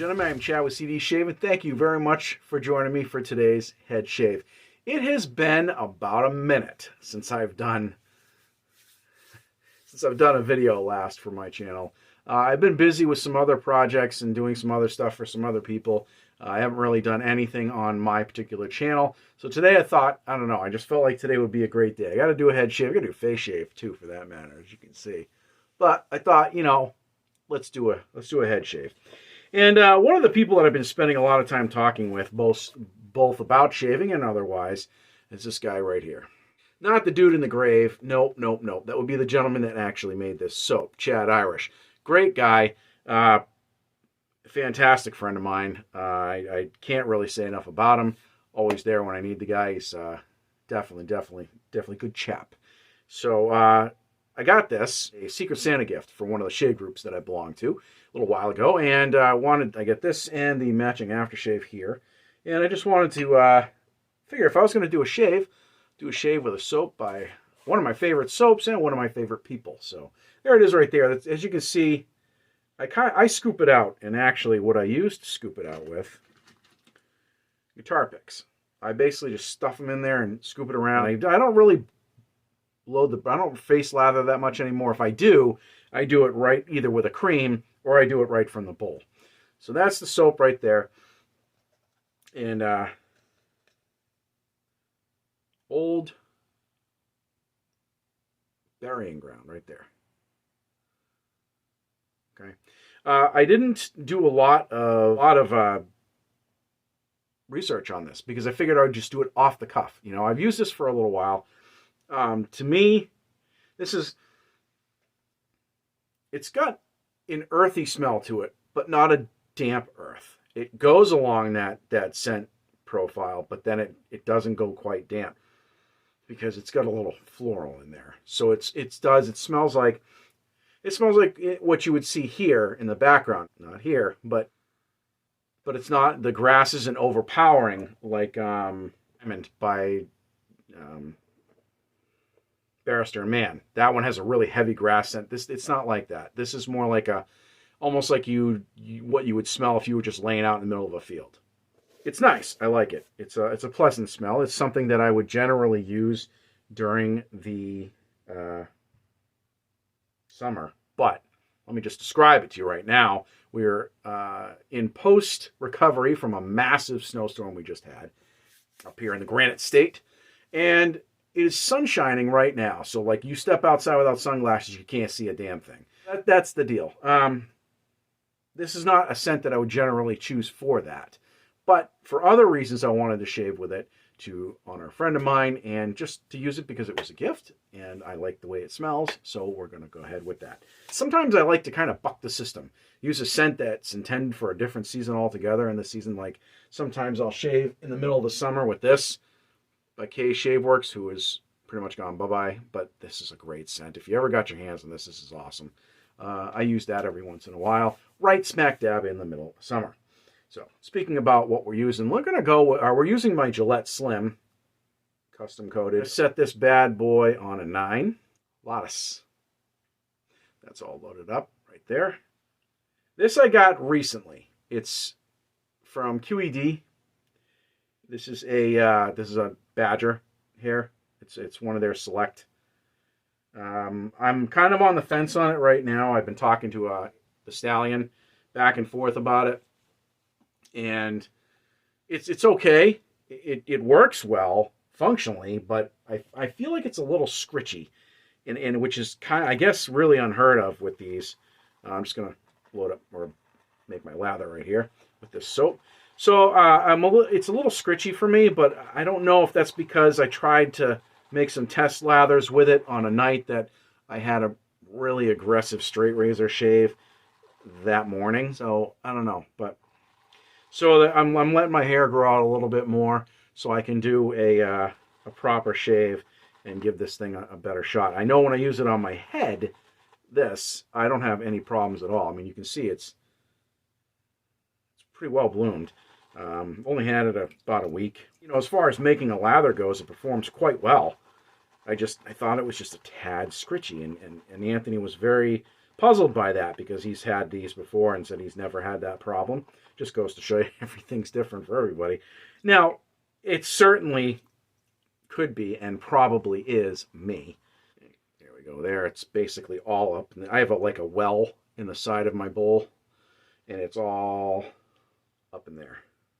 gentlemen, I'm Chad with CD Shave, and thank you very much for joining me for today's head shave. It has been about a minute since I've done a video last for my channel. I've been busy with some other projects and doing some other stuff for some other people. I haven't really done anything on my particular channel. So today I thought, I don't know, I just felt like today would be a great day. I got to do a head shave. I got to do a face shave too, for that matter, as you can see. But I thought, you know, let's do a head shave. And one of the people that I've been spending a lot of time talking with, both about shaving and otherwise, is this guy right here. Not the dude in the grave. Nope. That would be the gentleman that actually made this soap, Chad Irish. Great guy. Fantastic friend of mine. I can't really say enough about him. Always there when I need the guy. He's definitely good chap. So I got this, a Secret Santa gift from one of the shave groups that I belong to a little while ago, and I get this and the matching aftershave here. And I just wanted to figure if I was going to do a shave with a soap by one of my favorite soaps and one of my favorite people. So there it is right there. As you can see, I scoop it out, and actually what I used to scoop it out with, guitar picks. I basically just stuff them in there and scoop it around. I don't really I don't face lather that much anymore. If I do it right either with a cream or I do it right from the bowl. So that's the soap right there. And old burying ground right there. Okay. I didn't do a lot of research on this because I figured I would just do it off the cuff. You know, I've used this for a little while. To me, it's got an earthy smell to it, but not a damp earth. It goes along that scent profile, but then it doesn't go quite damp because it's got a little floral in there. So it smells like what you would see here in the background. Not here, but it's not, the grass isn't overpowering like by Barrister Man. That one has a really heavy grass scent. It's not like that. This is more like almost like what you would smell if you were just laying out in the middle of a field. It's nice. I like it. It's a pleasant smell. It's something that I would generally use during the summer. But let me just describe it to you right now. We're in post-recovery from a massive snowstorm we just had up here in the Granite State. And it is sunshining right now. So, like, you step outside without sunglasses, you can't see a damn thing. That's the deal. This is not a scent that I would generally choose for that. But for other reasons, I wanted to shave with it to honor a friend of mine and just to use it because it was a gift and I like the way it smells. So we're going to go ahead with that. Sometimes I like to kind of buck the system. Use a scent that's intended for a different season altogether. In the season, like sometimes I'll shave in the middle of the summer with this by K Shaveworks, who is pretty much gone bye-bye, but this is a great scent. If you ever got your hands on this is awesome. I use that every once in a while, right smack dab in the middle of the summer. So, speaking about what we're using, we're using my Gillette Slim, custom coated. Set this bad boy on a 9. Lotus. That's all loaded up right there. This I got recently. It's from QED. This is a Badger hair. It's one of their select. I'm kind of on the fence on it right now. I've been talking to the Stallion back and forth about it, and it's okay. It works well functionally, but I feel like it's a little scritchy, and which is kind of, I guess, really unheard of with these. I'm just gonna load up or make my lather right here with this soap. So it's a little scritchy for me, but I don't know if that's because I tried to make some test lathers with it on a night that I had a really aggressive straight razor shave that morning. So I don't know, but so I'm letting my hair grow out a little bit more so I can do a proper shave and give this thing a better shot. I know when I use it on my head, I don't have any problems at all. I mean, you can see it's pretty well bloomed. Only had it about a week. You know, as far as making a lather goes, it performs quite well. I thought it was just a tad scritchy, and Anthony was very puzzled by that because he's had these before and said he's never had that problem. Just goes to show you everything's different for everybody. Now, it certainly could be and probably is me. There we go. There, it's basically all up. I have like a well in the side of my bowl, and it's all up in there,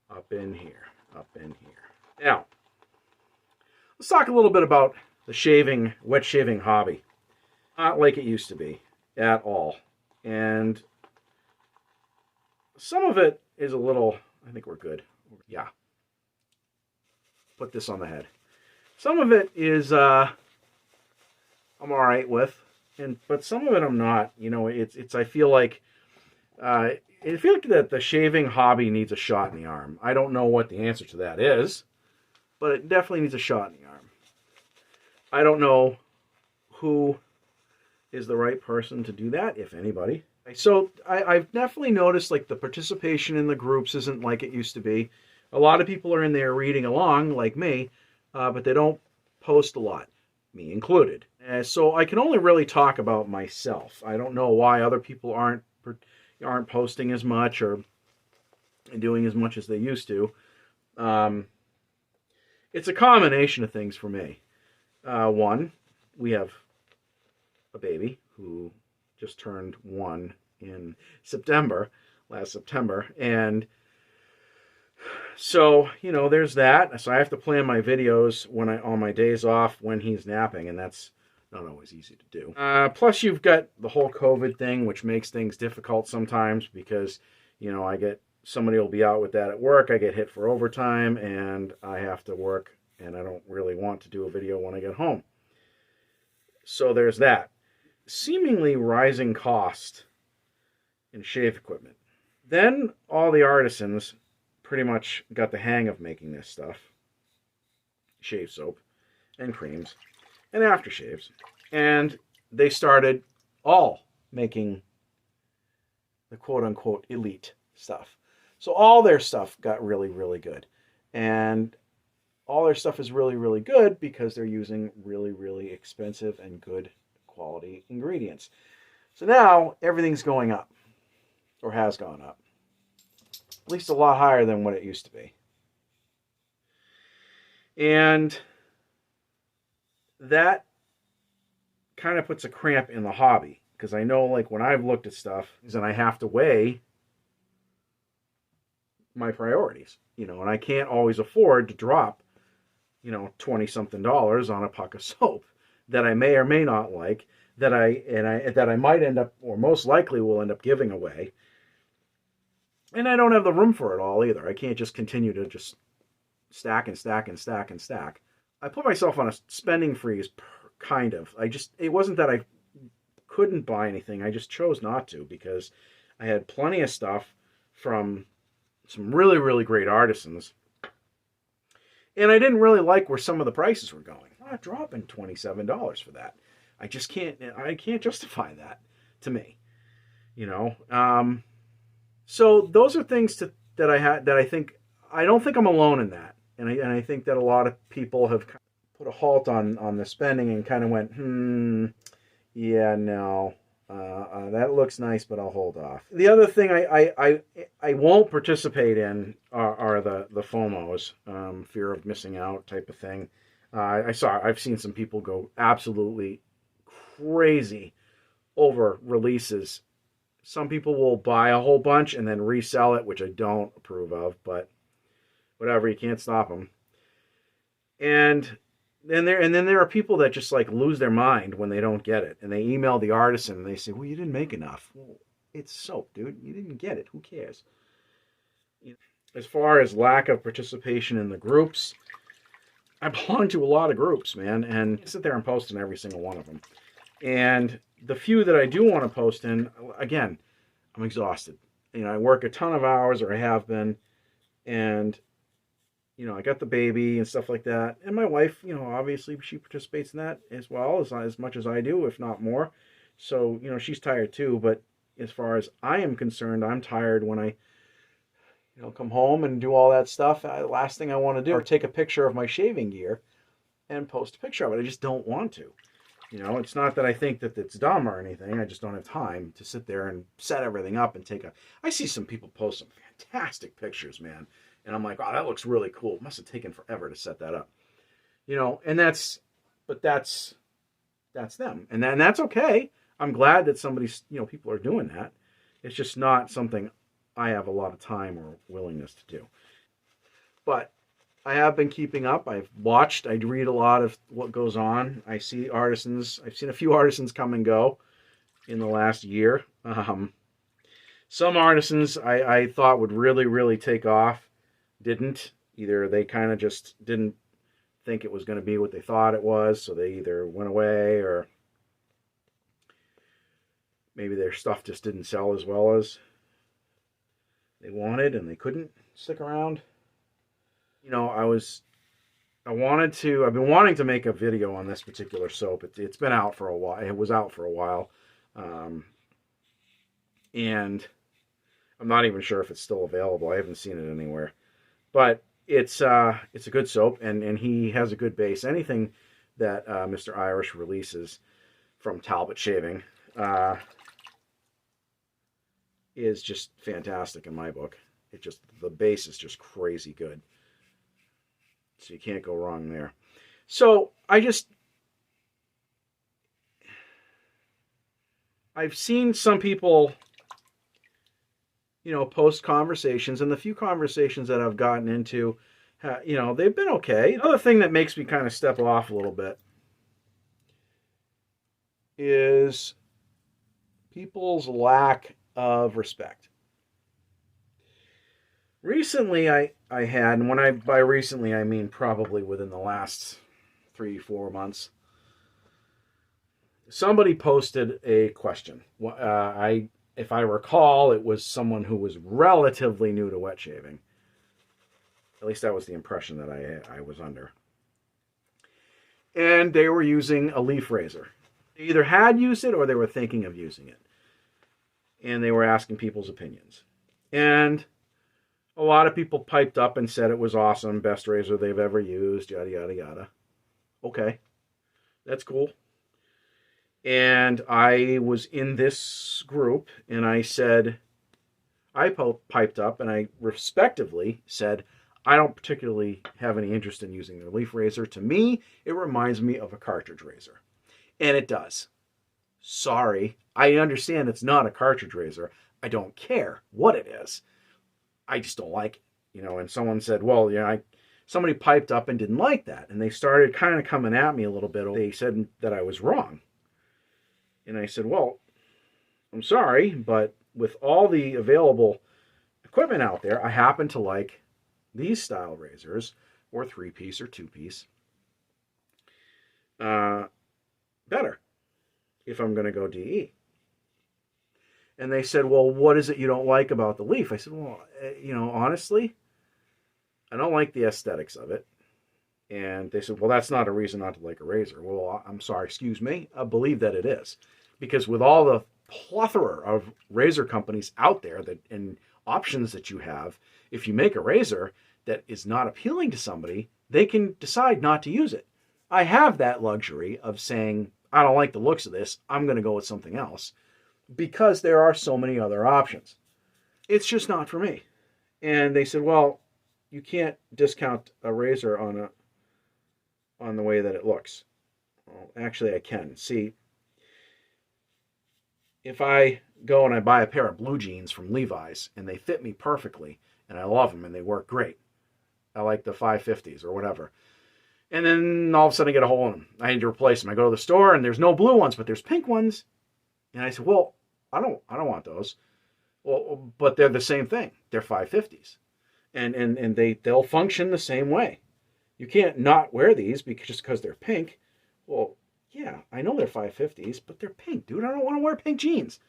up in here, up in here. Now, let's talk a little bit about the wet shaving hobby. Not like it used to be at all. And some of it is a little, I think we're good. Yeah. Put this on the head. Some of it is I'm all right with, but some of it I'm not. You know, it's I feel like that the shaving hobby needs a shot in the arm. I don't know what the answer to that is, but it definitely needs a shot in the arm. I don't know who is the right person to do that, if anybody. So I've definitely noticed like the participation in the groups isn't like it used to be. A lot of people are in there reading along, like me, but they don't post a lot, me included. So I can only really talk about myself. I don't know why other people aren't posting as much or doing as much as they used to. It's a combination of things for me. One, we have a baby who just turned 1 in last September, and so, you know, there's that. So I have to plan my videos on my days off when he's napping, and that's not always easy to do. Plus, you've got the whole COVID thing, which makes things difficult sometimes because, you know, somebody will be out with that at work. I get hit for overtime, and I have to work, and I don't really want to do a video when I get home. So there's that. Seemingly rising cost in shave equipment. Then all the artisans pretty much got the hang of making this stuff. Shave soap and creams and aftershaves. And they started all making the quote-unquote elite stuff. So all their stuff got really, really good. And all their stuff is really, really good because they're using really, really expensive and good quality ingredients. So now everything's going up, or has gone up. At least a lot higher than what it used to be. And that kind of puts a cramp in the hobby, because I know, like, when I've looked at stuff, and I have to weigh my priorities, you know, and I can't always afford to drop, you know, $20-something on a puck of soap that I may or may not like, that I might end up, or most likely will end up giving away. And I don't have the room for it all either. I can't just continue to just stack and stack and stack and stack. I put myself on a spending freeze, kind of. It wasn't that I couldn't buy anything. I just chose not to because I had plenty of stuff from some really, really great artisans. And I didn't really like where some of the prices were going. I'm not dropping $27 for that. I can't justify that to me, you know. So those are things that I don't think I'm alone in that, and I think that a lot of people have put a halt on the spending and kind of went, yeah, no, that looks nice, but I'll hold off. The other thing I won't participate in are the FOMOs, fear of missing out type of thing. I've seen some people go absolutely crazy over releases. Some people will buy a whole bunch and then resell it, which I don't approve of, but whatever, you can't stop them. And then there are people that just like lose their mind when they don't get it, and they email the artisan and they say, "Well, you didn't make enough." Well, it's soap, dude. You didn't get it. Who cares? As far as lack of participation in the groups, I belong to a lot of groups, man, and I sit there and post in every single one of them. And the few that I do want to post in, again, I'm exhausted. You know, I work a ton of hours, or I have been, and, you know, I got the baby and stuff like that. And my wife, you know, obviously she participates in that as well, as much as I do, if not more. So, you know, she's tired too. But as far as I am concerned, I'm tired when I, you know, come home and do all that stuff. Last thing I want to do is take a picture of my shaving gear and post a picture of it. I just don't want to. It's not that I think that it's dumb or anything. I just don't have time to sit there and set everything up and I see some people post some fantastic pictures, man. And I'm like, oh, that looks really cool. It must have taken forever to set that up. And that's them. And that's okay. I'm glad that people are doing that. It's just not something I have a lot of time or willingness to do. But I have been keeping up. I read a lot of what goes on. I've seen a few artisans come and go in the last year. Some artisans I thought would really, really take off, didn't. Either they kind of just didn't think it was going to be what they thought it was, so they either went away or maybe their stuff just didn't sell as well as they wanted and they couldn't stick around. I've been wanting to make a video on this particular soap. It's been out for a while. It was out for a while. And I'm not even sure if it's still available. I haven't seen it anywhere. But it's a good soap, and he has a good base. Anything that Mr. Irish releases from Talbot Shaving is just fantastic in my book. The base is just crazy good. So you can't go wrong there. So I've seen some people, post conversations, and the few conversations that I've gotten into, they've been okay. Another thing that makes me kind of step off a little bit is people's lack of respect. Recently, I had, and by recently I mean probably within the last 3-4 months, somebody posted a question. If I recall, it was someone who was relatively new to wet shaving. At least that was the impression that I was under. And they were using a leaf razor. They either had used it or they were thinking of using it. And they were asking people's opinions. And a lot of people piped up and said it was awesome, best razor they've ever used, yada, yada, yada. Okay, that's cool. And I was in this group, and I piped up, and I respectively said, I don't particularly have any interest in using their leaf razor. To me, it reminds me of a cartridge razor. And it does. Sorry, I understand it's not a cartridge razor. I don't care what it is. I just don't like it, and someone said, well, somebody piped up and didn't like that. And they started kind of coming at me a little bit. They said that I was wrong. And I said, well, I'm sorry, but with all the available equipment out there, I happen to like these style razors, or 3-piece or 2-piece, better if I'm going to go DE. And they said, well, what is it you don't like about the leaf? I said, well, honestly, I don't like the aesthetics of it. And they said, well, that's not a reason not to like a razor. Well, I'm sorry, excuse me. I believe that it is. Because with all the plethora of razor companies out there and options that you have, if you make a razor that is not appealing to somebody, they can decide not to use it. I have that luxury of saying, I don't like the looks of this. I'm going to go with something else. Because there are so many other options. It's just not for me. And they said, well, you can't discount a razor on the way that it looks. Well, actually, I can. See, if I go and I buy a pair of blue jeans from Levi's and they fit me perfectly and I love them and they work great, I like the 550s or whatever. And then all of a sudden I get a hole in them. I need to replace them. I go to the store and there's no blue ones, but there's pink ones. And I said, well, I don't want those. Well, but they're the same thing. They're 550s. And they'll function the same way. You can't not wear these just because they're pink. Well, yeah, I know they're 550s, but they're pink, dude. I don't want to wear pink jeans.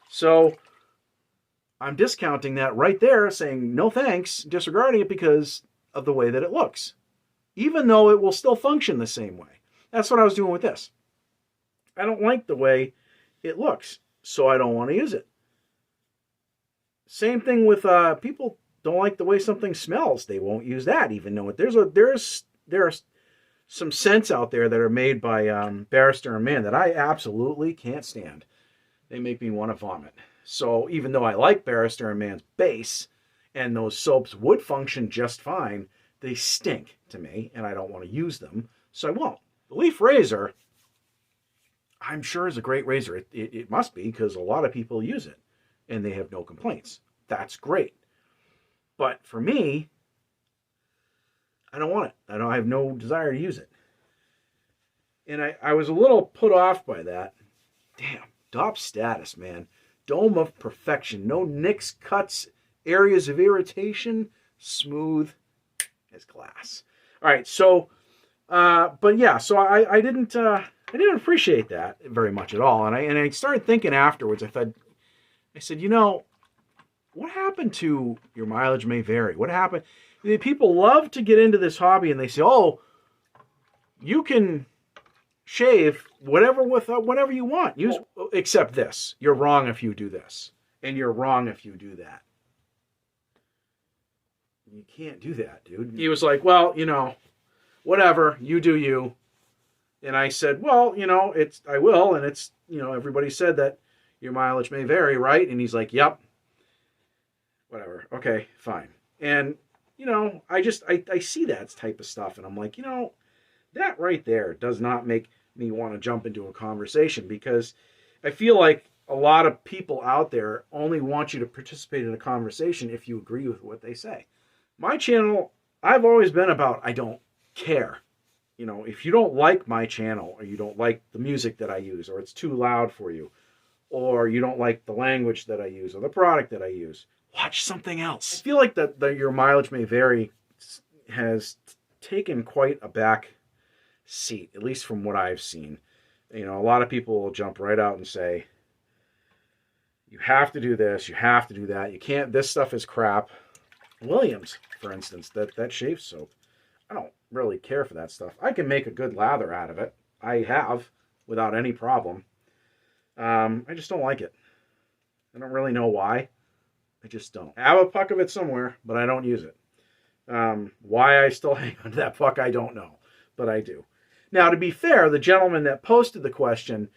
So I'm discounting that right there, saying no thanks, disregarding it because of the way that it looks. Even though it will still function the same way. That's what I was doing with this. I don't like the way it looks, so I don't want to use it. Same thing with people don't like the way something smells. They won't use that, even though there are some scents out there that are made by Barrister and Mann that I absolutely can't stand. They make me want to vomit. So even though I like Barrister and Mann's base, and those soaps would function just fine, they stink to me, and I don't want to use them, so I won't. The Leaf Razor, I'm sure is a great razor. It must be, because a lot of people use it, and they have no complaints. That's great. But for me, I don't want it. I have no desire to use it. And I was a little put off by that. Damn, DOP status, man. Dome of perfection. No nicks, cuts, areas of irritation. Smooth as glass. All right, so, but yeah, so I didn't appreciate that very much at all. And I started thinking afterwards. I said, you know, what happened to your mileage may vary? What happened? People love to get into this hobby and they say, oh, you can shave whatever with whatever you want. Use except this. You're wrong if you do this. And you're wrong if you do that. You can't do that, dude. He was like, well, you know, whatever, you do you. And I said, well, you know, I will. And it's, you know, everybody said that your mileage may vary, right? And he's like, yep. Whatever. Okay, fine. And, you know, I see that type of stuff. And I'm like, you know, that right there does not make me want to jump into a conversation, because I feel like a lot of people out there only want you to participate in a conversation if you agree with what they say. My channel, I've always been about, I don't care. You know, if you don't like my channel, or you don't like the music that I use, or it's too loud for you, or you don't like the language that I use, or the product that I use, watch something else. I feel like that your mileage may vary has taken quite a back seat, at least from what I've seen. You know, a lot of people will jump right out and say, you have to do this, you have to do that, you can't, this stuff is crap. Williams, for instance, that shave soap, I don't really care for that stuff. I can make a good lather out of it. I have, without any problem. I just don't like it. I don't really know why. I just don't. I have a puck of it somewhere, but I don't use it. Why I still hang on to that puck, I don't know, but I do. Now, to be fair, the gentleman that posted the question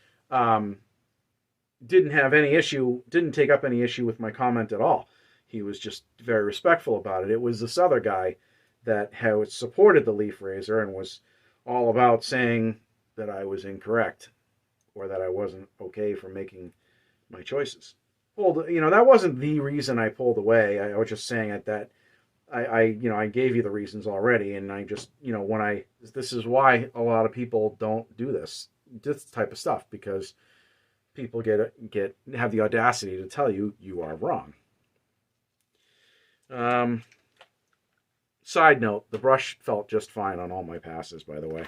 didn't take up any issue with my comment at all. He was just very respectful about it. It was this other guy that had supported the Leaf Razor and was all about saying that I was incorrect, or that I wasn't okay for making my choices. You know, that wasn't the reason I pulled away. I was just saying that I gave you the reasons already, and I just, you know, this is why a lot of people don't do this type of stuff, because people have the audacity to tell you are wrong. Side note, the brush felt just fine on all my passes, by the way.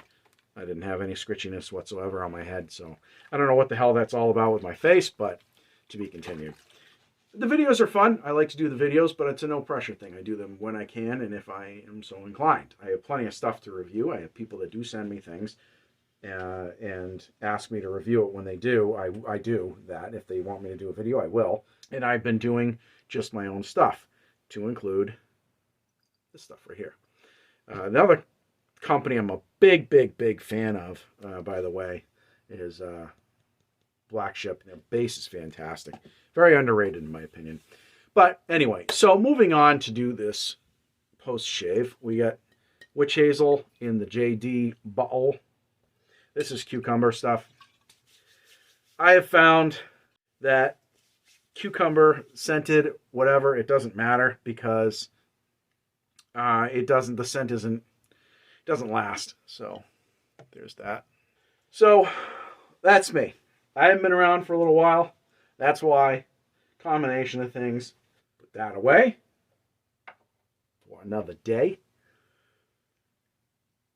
I didn't have any scritchiness whatsoever on my head, so I don't know what the hell that's all about with my face, but to be continued. The videos are fun. I like to do the videos, but it's a no pressure thing. I do them when I can and if I am so inclined. I have plenty of stuff to review. I have people that do send me things and ask me to review it when they do. I do that. If they want me to do a video, I will. And I've been doing just my own stuff, to include this stuff right here. Another company I'm a big fan of, by the way, is Black Ship. Their base is fantastic. Very underrated in my opinion. But anyway, so moving on to do this post-shave, we got witch hazel in the JD bottle. This is cucumber stuff. I have found that cucumber scented, whatever, it doesn't matter, because the scent doesn't last. So there's that. So that's me. I haven't been around for a little while. That's why. Combination of things. Put that away for another day.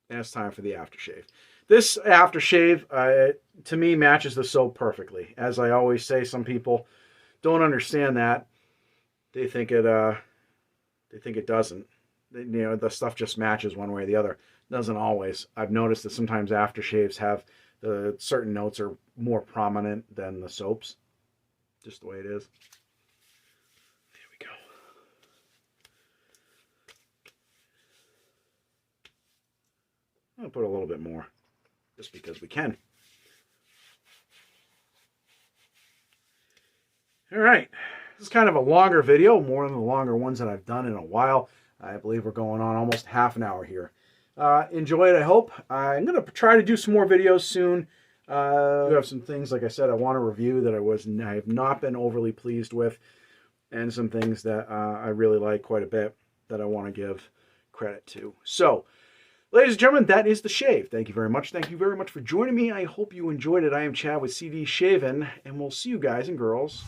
And it's time for the aftershave. This aftershave, to me, matches the soap perfectly. As I always say, some people don't understand that. They think it doesn't. You know, the stuff just matches one way or the other. It doesn't always. I've noticed that sometimes aftershaves have the certain notes are more prominent than the soaps. Just the way it is. There we go. I'll put a little bit more, just because we can. All right. This is kind of a longer video, more than the longer ones that I've done in a while. I believe we're going on almost half an hour here. Enjoy it, I hope. I'm going to try to do some more videos soon. I have some things, like I said, I want to review that I have not been overly pleased with, and some things that I really like quite a bit that I want to give credit to. So, ladies and gentlemen, that is The Shave. Thank you very much. Thank you very much for joining me. I hope you enjoyed it. I am Chad with CD Shavin', and we'll see you guys and girls